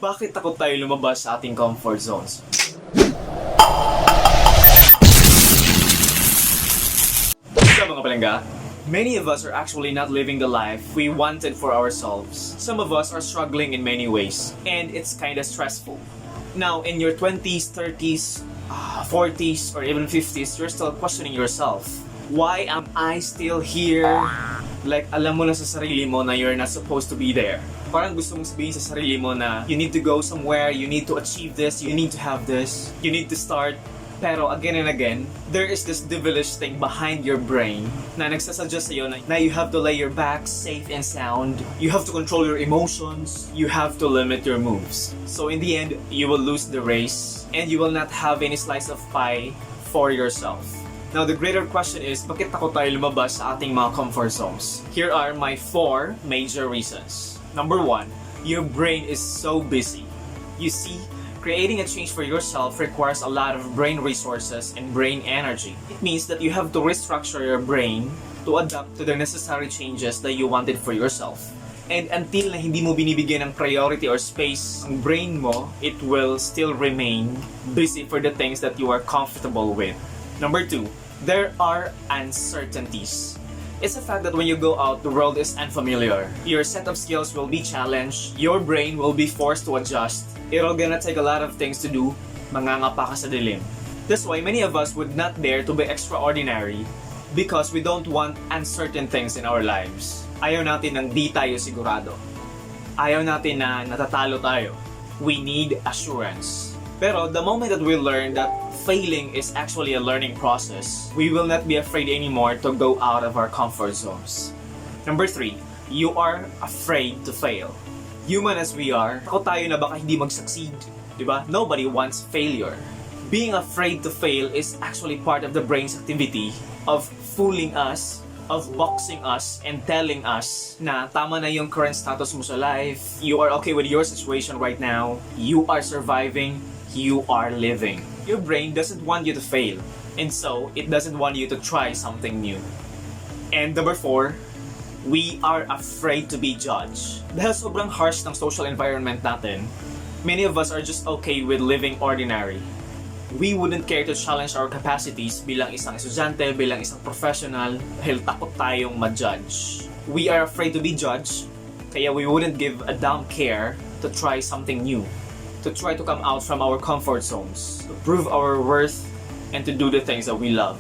Bakit takot tayo lumabas sa ating comfort zones? Sa mga palangga, many of us are actually not living the life we wanted for ourselves. Some of us are struggling in many ways, and it's kinda stressful. Now, in your 20s, 30s, 40s, or even 50s, you're still questioning yourself. Why am I still here? Like, alam mo na sa sarili mo na you're not supposed to be there. Parang gusto mong sabihin sa sarili mo na you need to go somewhere, you need to achieve this, you need to have this, you need to start. Pero again and again, there is this devilish thing behind your brain na nagsasuggest sa'yo na you have to lay your back safe and sound, you have to control your emotions, you have to limit your moves. So in the end, you will lose the race and you will not have any slice of pie for yourself. Now, the greater question is, bakit takot tayo lumabas sa ating mga comfort zones? Here are my 4 major reasons. Number 1, your brain is so busy. You see, creating a change for yourself requires a lot of brain resources and brain energy. It means that you have to restructure your brain to adapt to the necessary changes that you wanted for yourself. And until na hindi mo binibigyan ng priority or space ang brain mo, it will still remain busy for the things that you are comfortable with. Number 2, there are uncertainties. It's a fact that when you go out, the world is unfamiliar. Your set of skills will be challenged, your brain will be forced to adjust. It'll gonna take a lot of things to do, mangangapa ka sa dilim. That's why many of us would not dare to be extraordinary because we don't want uncertain things in our lives. Ayaw natin ng di tayo sigurado. Ayaw natin na natatalo tayo. We need assurance. Pero the moment that we learn that failing is actually a learning process, we will not be afraid anymore to go out of our comfort zones. Number 3, you are afraid to fail. Human as we are, takot tayo na baka hindi mag-succeed. Diba? Nobody wants failure. Being afraid to fail is actually part of the brain's activity of fooling us, of boxing us, and telling us na tama na yung current status mo sa life, you are okay with your situation right now, you are surviving, you are living. Your brain doesn't want you to fail, and so it doesn't want you to try something new. And number 4, we are afraid to be judged. Dahil sobrang harsh ng social environment natin, many of us are just okay with living ordinary. We wouldn't care to challenge our capacities bilang isang estudyante, bilang isang professional, dahil takot tayong ma-judge. We are afraid to be judged, kaya we wouldn't give a damn care to try something new, to try to come out from our comfort zones, to prove our worth, and to do the things that we love.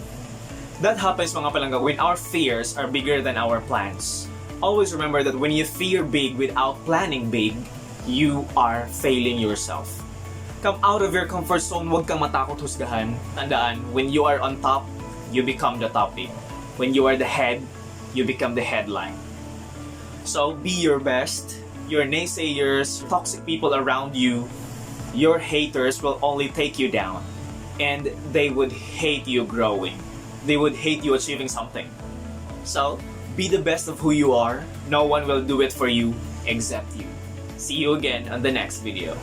That happens, mga palangga, when our fears are bigger than our plans. Always remember that when you fear big without planning big, you are failing yourself. Come out of your comfort zone, huwag kang matakot husgahan. Tandaan, when you are on top, you become the topic. When you are the head, you become the headline. So, be your best. Your naysayers, toxic people around you, your haters will only take you down. And they would hate you growing. They would hate you achieving something. So, be the best of who you are. No one will do it for you except you. See you again on the next video.